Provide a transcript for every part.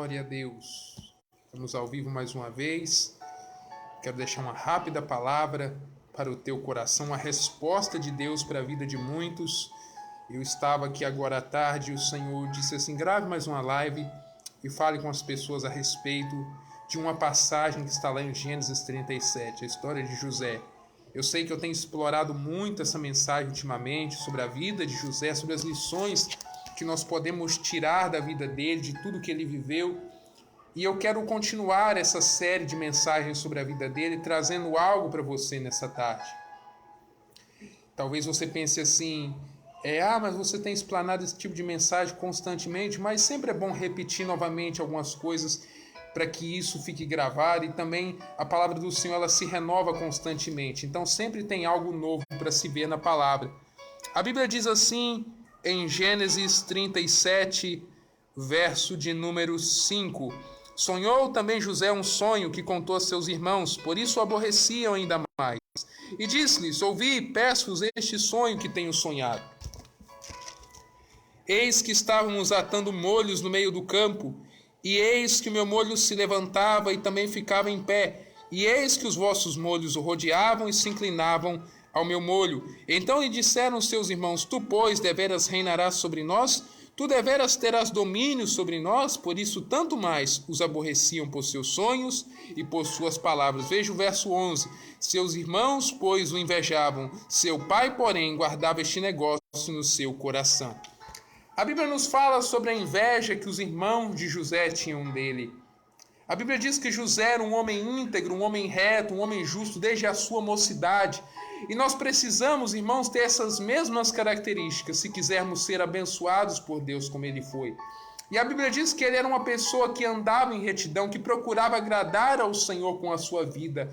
Glória a Deus. Estamos ao vivo mais uma vez. Quero deixar uma rápida palavra para o teu coração, a resposta de Deus para a vida de muitos. Eu estava aqui agora à tarde e o Senhor disse assim: grave mais uma live e fale com as pessoas a respeito de uma passagem que está lá em Gênesis 37, a história de José. Eu sei que eu tenho explorado muito essa mensagem ultimamente sobre a vida de José, sobre as lições que nós podemos tirar da vida dele, de tudo que ele viveu. E eu quero continuar essa série de mensagens sobre a vida dele, trazendo algo para você nessa tarde. Talvez você pense assim, mas você tem explanado esse tipo de mensagem constantemente, mas sempre é bom repetir novamente algumas coisas para que isso fique gravado, e também a palavra do Senhor ela se renova constantemente, então sempre tem algo novo para se ver na palavra. A Bíblia diz assim em Gênesis 37, verso de número 5: sonhou também José um sonho que contou a seus irmãos, por isso o aborreciam ainda mais. E disse-lhes: ouvi, peço-vos este sonho que tenho sonhado. Eis que estávamos atando molhos no meio do campo, e eis que o meu molho se levantava e também ficava em pé, e eis que os vossos molhos o rodeavam e se inclinavam ao meu molho. Então lhe disseram seus irmãos: tu, pois, deveras reinarás sobre nós? Tu deveras terás domínio sobre nós? Por isso tanto mais os aborreciam por seus sonhos e por suas palavras. Veja o verso 11. Seus irmãos, pois, o invejavam. Seu pai, porém, guardava este negócio no seu coração. A Bíblia nos fala sobre a inveja que os irmãos de José tinham dele. A Bíblia diz que José era um homem íntegro, um homem reto, um homem justo desde a sua mocidade. E nós precisamos, irmãos, ter essas mesmas características se quisermos ser abençoados por Deus como ele foi. E a Bíblia diz que ele era uma pessoa que andava em retidão, que procurava agradar ao Senhor com a sua vida.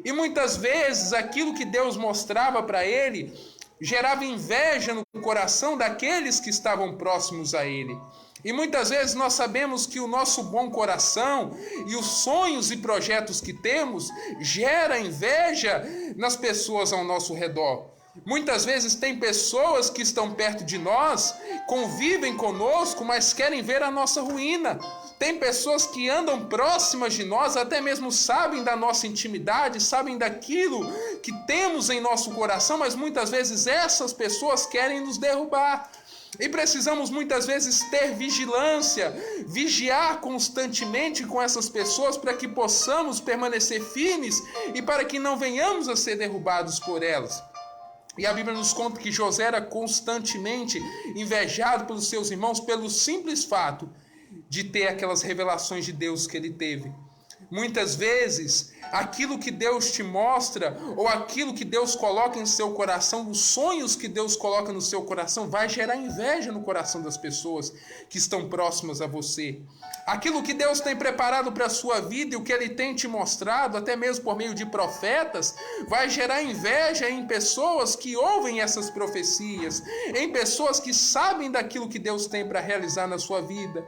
E muitas vezes aquilo que Deus mostrava para ele gerava inveja no coração daqueles que estavam próximos a ele. E muitas vezes nós sabemos que o nosso bom coração e os sonhos e projetos que temos gera inveja nas pessoas ao nosso redor. Muitas vezes tem pessoas que estão perto de nós, convivem conosco, mas querem ver a nossa ruína. Tem pessoas que andam próximas de nós, até mesmo sabem da nossa intimidade, sabem daquilo que temos em nosso coração, mas muitas vezes essas pessoas querem nos derrubar. E precisamos muitas vezes ter vigilância, vigiar constantemente com essas pessoas para que possamos permanecer firmes e para que não venhamos a ser derrubados por elas. E a Bíblia nos conta que José era constantemente invejado pelos seus irmãos pelo simples fato de ter aquelas revelações de Deus que ele teve. Muitas vezes, aquilo que Deus te mostra, ou aquilo que Deus coloca em seu coração, os sonhos que Deus coloca no seu coração, vai gerar inveja no coração das pessoas que estão próximas a você. Aquilo que Deus tem preparado para a sua vida e o que Ele tem te mostrado, até mesmo por meio de profetas, vai gerar inveja em pessoas que ouvem essas profecias, em pessoas que sabem daquilo que Deus tem para realizar na sua vida.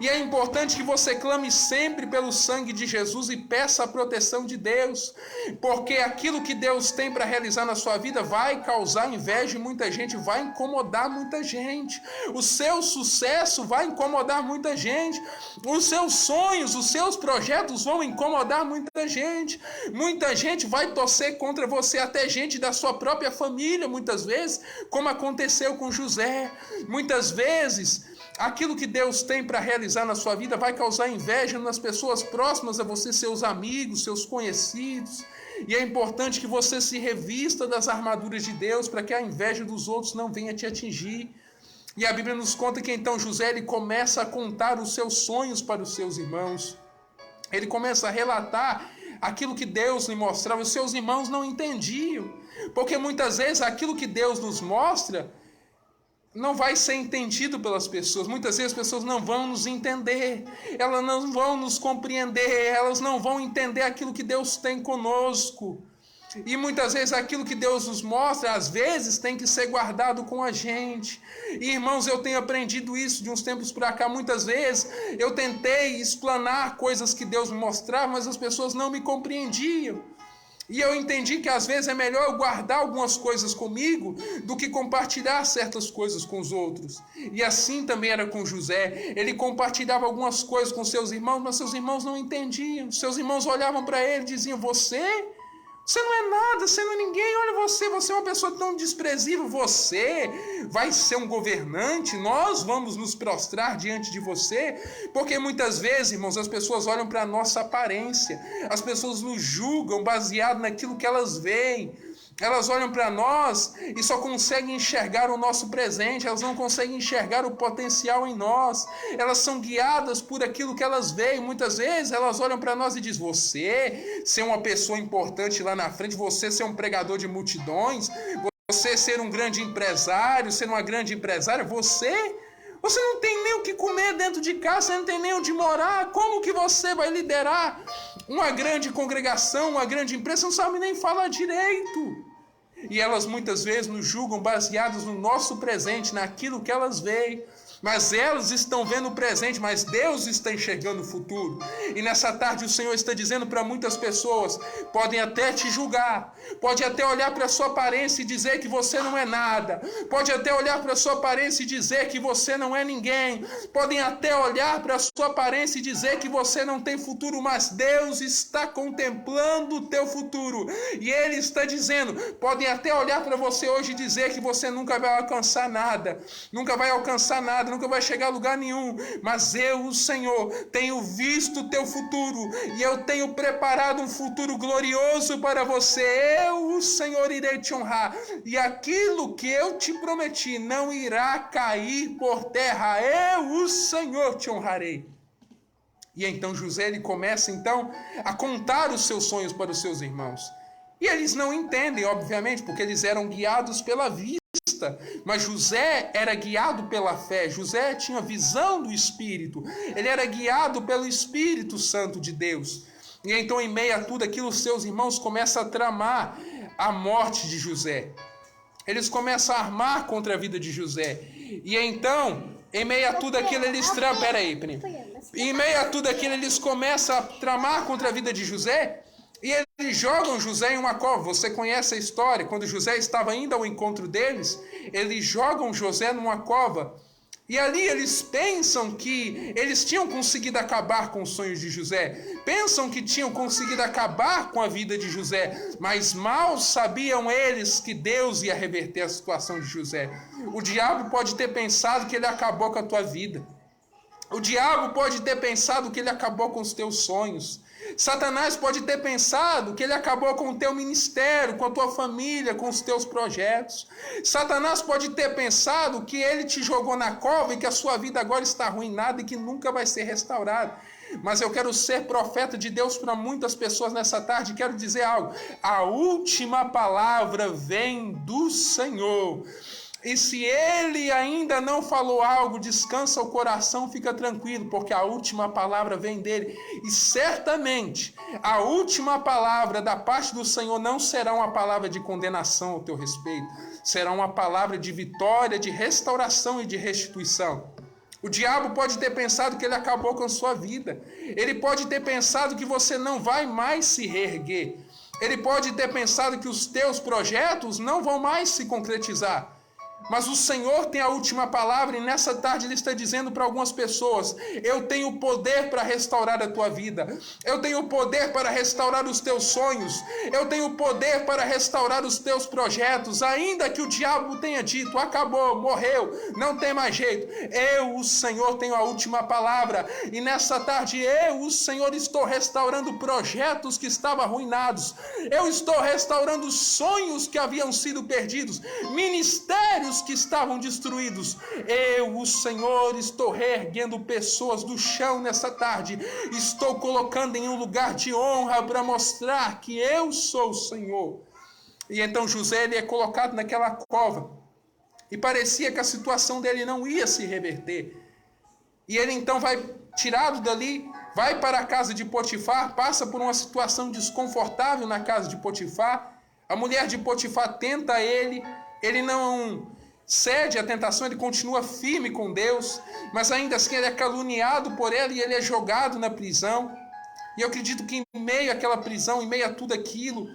E é importante que você clame sempre pelo sangue de Jesus e peça a proteção de Deus, porque aquilo que Deus tem para realizar na sua vida vai causar inveja em muita gente, vai incomodar muita gente. O seu sucesso vai incomodar muita gente. Os seus sonhos, os seus projetos vão incomodar muita gente. Muita gente vai torcer contra você, até gente da sua própria família, muitas vezes, como aconteceu com José. Muitas vezes aquilo que Deus tem para realizar na sua vida vai causar inveja nas pessoas próximas a você, seus amigos, seus conhecidos. E é importante que você se revista das armaduras de Deus para que a inveja dos outros não venha te atingir. E a Bíblia nos conta que então José ele começa a contar os seus sonhos para os seus irmãos. Ele começa a relatar aquilo que Deus lhe mostrava. Os seus irmãos não entendiam, porque muitas vezes aquilo que Deus nos mostra não vai ser entendido pelas pessoas. Muitas vezes as pessoas não vão nos entender, elas não vão nos compreender, elas não vão entender aquilo que Deus tem conosco. E muitas vezes aquilo que Deus nos mostra, às vezes tem que ser guardado com a gente. E irmãos, eu tenho aprendido isso de uns tempos para cá. Muitas vezes eu tentei explanar coisas que Deus me mostrava, mas as pessoas não me compreendiam. E eu entendi que às vezes é melhor eu guardar algumas coisas comigo do que compartilhar certas coisas com os outros. E assim também era com José. Ele compartilhava algumas coisas com seus irmãos, mas seus irmãos não entendiam. Seus irmãos olhavam para ele e diziam: Você não é nada, você não é ninguém, olha você é uma pessoa tão desprezível, você vai ser um governante, nós vamos nos prostrar diante de você, porque muitas vezes, irmãos, as pessoas olham para a nossa aparência, as pessoas nos julgam baseado naquilo que elas veem. Elas olham para nós e só conseguem enxergar o nosso presente, elas não conseguem enxergar o potencial em nós. Elas são guiadas por aquilo que elas veem. Muitas vezes elas olham para nós e dizem: você ser uma pessoa importante lá na frente, você ser um pregador de multidões, você ser um grande empresário, ser uma grande empresária, você não tem nem o que comer dentro de casa, você não tem nem onde morar. Como que você vai liderar uma grande congregação, uma grande empresa? Você não sabe nem falar direito. E elas muitas vezes nos julgam baseados no nosso presente, naquilo que elas veem. Mas elas estão vendo o presente, mas Deus está enxergando o futuro. E nessa tarde o Senhor está dizendo para muitas pessoas: podem até te julgar, pode até olhar para a sua aparência e dizer que você não é nada, pode até olhar para a sua aparência e dizer que você não é ninguém, podem até olhar para a sua aparência e dizer que você não tem futuro, mas Deus está contemplando o teu futuro. E Ele está dizendo: podem até olhar para você hoje e dizer que você nunca vai alcançar nada, nunca vai alcançar nada, nunca vai chegar a lugar nenhum, mas eu, o Senhor, tenho visto o teu futuro e eu tenho preparado um futuro glorioso para você. Eu, o Senhor, irei te honrar e aquilo que eu te prometi não irá cair por terra. Eu, o Senhor, te honrarei. E então José, ele começa então a contar os seus sonhos para os seus irmãos. E eles não entendem, obviamente, porque eles eram guiados pela vista. Mas José era guiado pela fé. José tinha visão do Espírito. Ele era guiado pelo Espírito Santo de Deus. E então, em meio a tudo aquilo, seus irmãos começam a tramar a morte de José. Eles começam a armar contra a vida de José. E então, em meio a tudo aquilo, eles tramam. Peraí, primo. Em meio a tudo aquilo, eles começam a tramar contra a vida de José. E eles jogam José em uma cova. Você conhece a história? Quando José estava indo ao encontro deles, eles jogam José numa cova. E ali eles pensam que eles tinham conseguido acabar com os sonhos de José. Pensam que tinham conseguido acabar com a vida de José. Mas mal sabiam eles que Deus ia reverter a situação de José. O diabo pode ter pensado que ele acabou com a tua vida. O diabo pode ter pensado que ele acabou com os teus sonhos. Satanás pode ter pensado que ele acabou com o teu ministério, com a tua família, com os teus projetos. Satanás pode ter pensado que ele te jogou na cova e que a sua vida agora está arruinada e que nunca vai ser restaurada. Mas eu quero ser profeta de Deus para muitas pessoas nessa tarde. Quero dizer algo: a última palavra vem do Senhor. E se ele ainda não falou algo, descansa o coração, fica tranquilo, porque a última palavra vem dele. E certamente a última palavra da parte do Senhor não será uma palavra de condenação ao teu respeito. Será uma palavra de vitória, de restauração e de restituição. O diabo pode ter pensado que ele acabou com a sua vida. Ele pode ter pensado que você não vai mais se reerguer. Ele pode ter pensado que os teus projetos não vão mais se concretizar. Mas o Senhor tem a última palavra e nessa tarde Ele está dizendo para algumas pessoas: eu tenho poder para restaurar a tua vida. Eu tenho poder para restaurar os teus sonhos. Eu tenho poder para restaurar os teus projetos. Ainda que o diabo tenha dito: acabou, morreu, não tem mais jeito. Eu, o Senhor, tenho a última palavra. E nessa tarde eu, o Senhor, estou restaurando projetos que estavam arruinados. Eu estou restaurando sonhos que haviam sido perdidos. Ministérios que estavam destruídos. Eu, o Senhor, estou reerguendo pessoas do chão nessa tarde. Estou colocando em um lugar de honra para mostrar que eu sou o Senhor. E então José, ele é colocado naquela cova. E parecia que a situação dele não ia se reverter. E ele então vai tirado dali, vai para a casa de Potifar, passa por uma situação desconfortável na casa de Potifar. A mulher de Potifar tenta ele não cede à tentação, ele continua firme com Deus, mas ainda assim ele é caluniado por ela e ele é jogado na prisão. E eu acredito que em meio àquela prisão, em meio a tudo aquilo,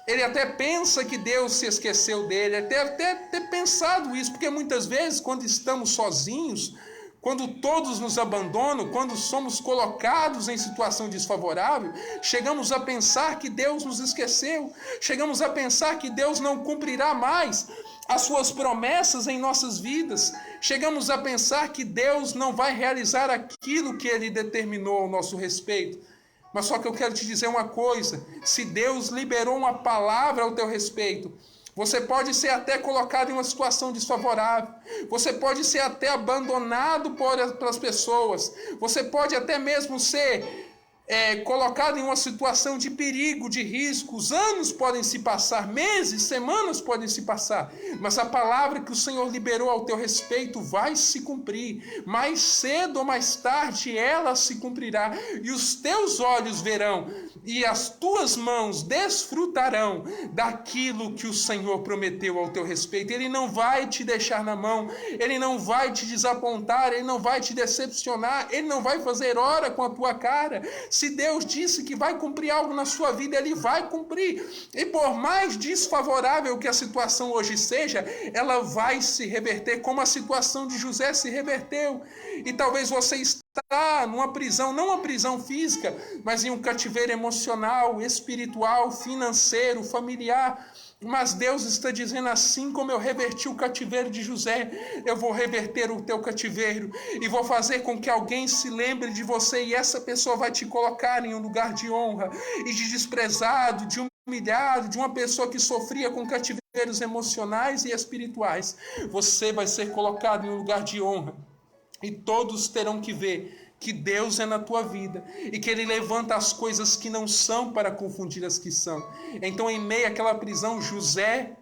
Ele até pensa que Deus se esqueceu dele, até ter pensado isso, porque muitas vezes, quando estamos sozinhos, quando todos nos abandonam, quando somos colocados em situação desfavorável, chegamos a pensar que Deus nos esqueceu, chegamos a pensar que Deus não cumprirá mais as suas promessas em nossas vidas, chegamos a pensar que Deus não vai realizar aquilo que Ele determinou ao nosso respeito. Mas só que eu quero te dizer uma coisa, se Deus liberou uma palavra ao teu respeito, você pode ser até colocado em uma situação desfavorável, você pode ser até abandonado pelas pessoas, você pode até mesmo ser colocado em uma situação de perigo, de risco. Os anos podem se passar, meses, semanas podem se passar, mas a palavra que o Senhor liberou ao teu respeito vai se cumprir. Mais cedo ou mais tarde ela se cumprirá, e os teus olhos verão, e as tuas mãos desfrutarão daquilo que o Senhor prometeu ao teu respeito. Ele não vai te deixar na mão, Ele não vai te desapontar, Ele não vai te decepcionar, Ele não vai fazer hora com a tua cara. Se Deus disse que vai cumprir algo na sua vida, Ele vai cumprir. E por mais desfavorável que a situação hoje seja, ela vai se reverter, como a situação de José se reverteu. E talvez você está numa prisão, não uma prisão física, mas em um cativeiro emocional, espiritual, financeiro, familiar. Mas Deus está dizendo, assim como eu reverti o cativeiro de José, eu vou reverter o teu cativeiro e vou fazer com que alguém se lembre de você, e essa pessoa vai te colocar em um lugar de honra e de desprezado, de humilhado, de uma pessoa que sofria com cativeiros emocionais e espirituais. Você vai ser colocado em um lugar de honra e todos terão que ver que Deus é na tua vida e que Ele levanta as coisas que não são para confundir as que são. Então, em meio àquela prisão, José,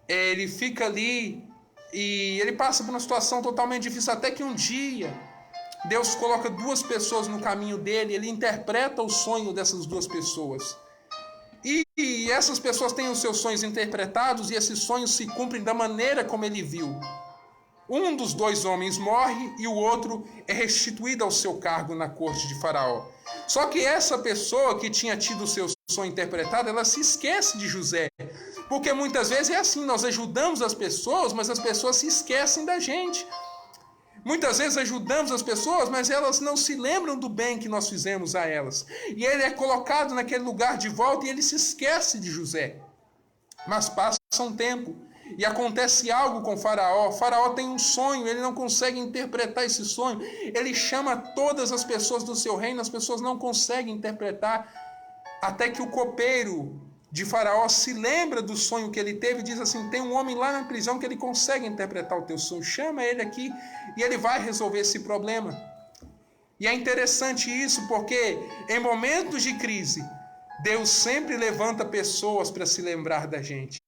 ele fica ali e ele passa por uma situação totalmente difícil, até que um dia Deus coloca duas pessoas no caminho dele, ele interpreta o sonho dessas duas pessoas. E essas pessoas têm os seus sonhos interpretados, e esses sonhos se cumprem da maneira como ele viu. Um dos dois homens morre e o outro é restituído ao seu cargo na corte de Faraó. Só que essa pessoa que tinha tido o seu sonho interpretado, ela se esquece de José. Porque muitas vezes é assim, nós ajudamos as pessoas, mas as pessoas se esquecem da gente. Muitas vezes ajudamos as pessoas, mas elas não se lembram do bem que nós fizemos a elas. E ele é colocado naquele lugar de volta e ele se esquece de José. Mas passa um tempo e acontece algo com Faraó. Faraó tem um sonho, ele não consegue interpretar esse sonho. Ele chama todas as pessoas do seu reino, as pessoas não conseguem interpretar. Até que o copeiro de Faraó se lembra do sonho que ele teve e diz assim, tem um homem lá na prisão que ele consegue interpretar o teu sonho. Chama ele aqui e ele vai resolver esse problema. E é interessante isso porque em momentos de crise, Deus sempre levanta pessoas para se lembrar da gente.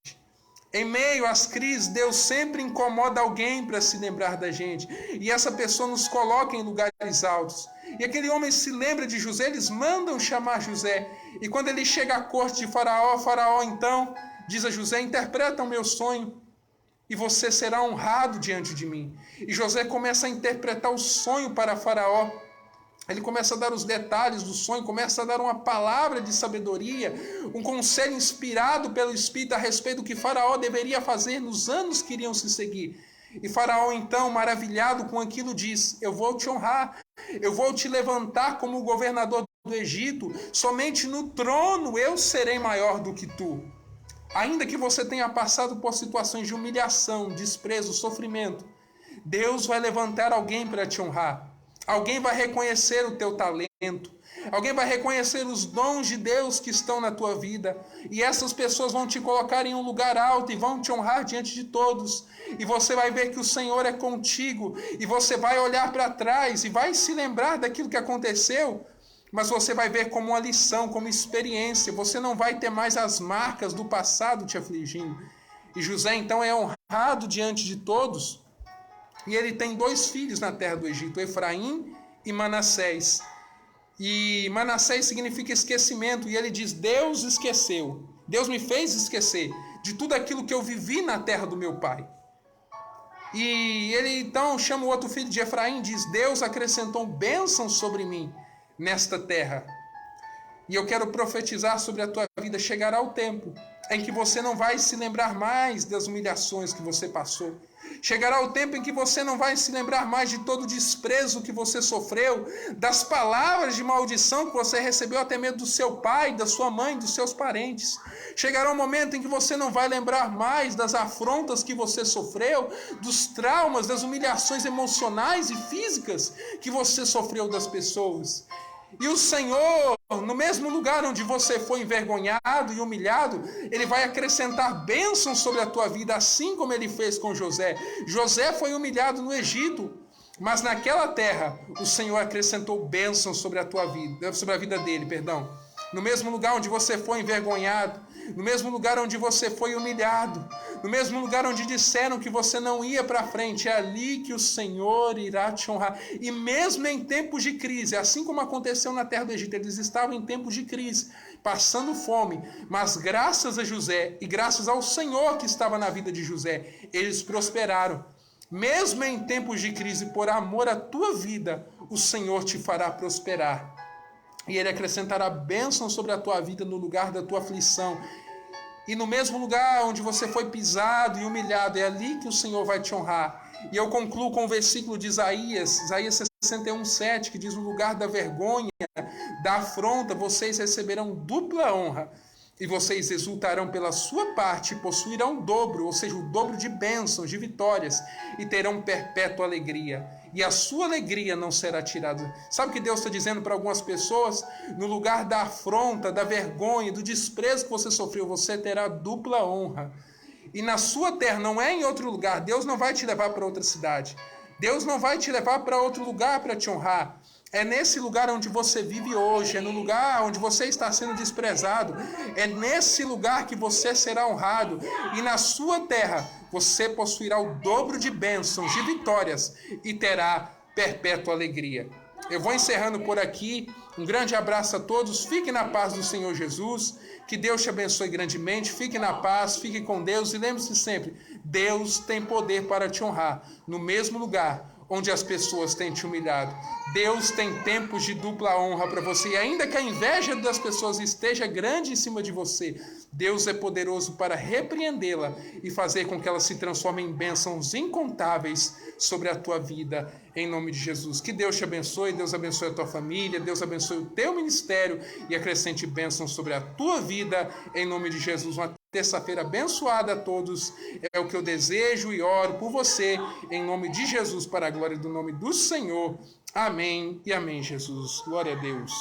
Em meio às crises, Deus sempre incomoda alguém para se lembrar da gente. E essa pessoa nos coloca em lugares altos. E aquele homem se lembra de José, eles mandam chamar José. E quando ele chega à corte de Faraó, Faraó então diz a José, interpreta o meu sonho e você será honrado diante de mim. E José começa a interpretar o sonho para Faraó. Ele começa a dar os detalhes do sonho, começa a dar uma palavra de sabedoria, um conselho inspirado pelo Espírito a respeito do que Faraó deveria fazer nos anos que iriam se seguir. E Faraó, então, maravilhado com aquilo, diz, eu vou te honrar, eu vou te levantar como governador do Egito, somente no trono eu serei maior do que tu. Ainda que você tenha passado por situações de humilhação, desprezo, sofrimento, Deus vai levantar alguém para te honrar. Alguém vai reconhecer o teu talento. Alguém vai reconhecer os dons de Deus que estão na tua vida. E essas pessoas vão te colocar em um lugar alto e vão te honrar diante de todos. E você vai ver que o Senhor é contigo. E você vai olhar para trás e vai se lembrar daquilo que aconteceu. Mas você vai ver como uma lição, como experiência. Você não vai ter mais as marcas do passado te afligindo. E José então é honrado diante de todos. E ele tem 2 filhos na terra do Egito, Efraim e Manassés. E Manassés significa esquecimento. E ele diz, Deus esqueceu. Deus me fez esquecer de tudo aquilo que eu vivi na terra do meu pai. E ele então chama o outro filho de Efraim e diz, Deus acrescentou bênçãos sobre mim nesta terra. E eu quero profetizar sobre a tua vida. Chegará o tempo em que você não vai se lembrar mais das humilhações que você passou. Chegará o tempo em que você não vai se lembrar mais de todo o desprezo que você sofreu, das palavras de maldição que você recebeu até mesmo do seu pai, da sua mãe, dos seus parentes. Chegará um momento em que você não vai lembrar mais das afrontas que você sofreu, dos traumas, das humilhações emocionais e físicas que você sofreu das pessoas. E o Senhor, no mesmo lugar onde você foi envergonhado e humilhado, Ele vai acrescentar bênçãos sobre a tua vida, assim como Ele fez com José. José foi humilhado no Egito, mas naquela terra o Senhor acrescentou bênçãos sobre a tua vida, sobre a vida dele, perdão. No mesmo lugar onde você foi envergonhado, no mesmo lugar onde você foi humilhado, no mesmo lugar onde disseram que você não ia para frente, é ali que o Senhor irá te honrar. E mesmo em tempos de crise, assim como aconteceu na terra do Egito, eles estavam em tempos de crise, passando fome, mas graças a José e graças ao Senhor que estava na vida de José, eles prosperaram. Mesmo em tempos de crise, por amor à tua vida, o Senhor te fará prosperar. E Ele acrescentará bênção sobre a tua vida no lugar da tua aflição. E no mesmo lugar onde você foi pisado e humilhado, é ali que o Senhor vai te honrar. E eu concluo com o versículo de Isaías 61:7, que diz: no lugar da vergonha, da afronta, vocês receberão dupla honra. E vocês exultarão pela sua parte, possuirão o dobro, ou seja, o dobro de bênçãos, de vitórias, e terão perpétua alegria. E a sua alegria não será tirada. Sabe o que Deus está dizendo para algumas pessoas? No lugar da afronta, da vergonha, do desprezo que você sofreu, você terá dupla honra. E na sua terra, não é em outro lugar. Deus não vai te levar para outra cidade. Deus não vai te levar para outro lugar para te honrar. É nesse lugar onde você vive hoje, é no lugar onde você está sendo desprezado, é nesse lugar que você será honrado, e na sua terra você possuirá o dobro de bênçãos, de vitórias, e terá perpétua alegria. Eu vou encerrando por aqui, um grande abraço a todos, fique na paz do Senhor Jesus, que Deus te abençoe grandemente, fique na paz, fique com Deus, e lembre-se sempre, Deus tem poder para te honrar, no mesmo lugar onde as pessoas têm te humilhado. Deus tem tempos de dupla honra para você. E ainda que a inveja das pessoas esteja grande em cima de você, Deus é poderoso para repreendê-la e fazer com que ela se transforme em bênçãos incontáveis sobre a tua vida, em nome de Jesus. Que Deus te abençoe, Deus abençoe a tua família, Deus abençoe o teu ministério e acrescente bênçãos sobre a tua vida, em nome de Jesus. Uma terça-feira abençoada a todos, é o que eu desejo e oro por você, em nome de Jesus, para a glória do nome do Senhor. Amém e amém, Jesus. Glória a Deus.